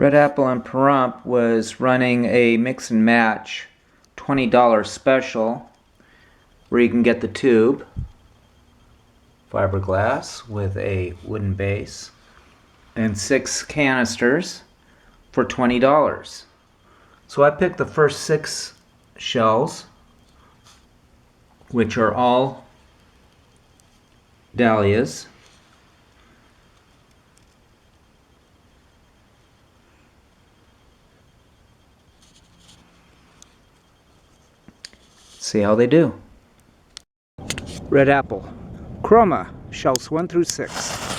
Red Apple and Pahrump was running a mix and match $20 special where you can get the tube, fiberglass with a wooden base, and 6 canisters for $20. So I picked the first 6 shells, which are all dahlias. See how they do. Red Apple, Chroma, shells 1 through 6.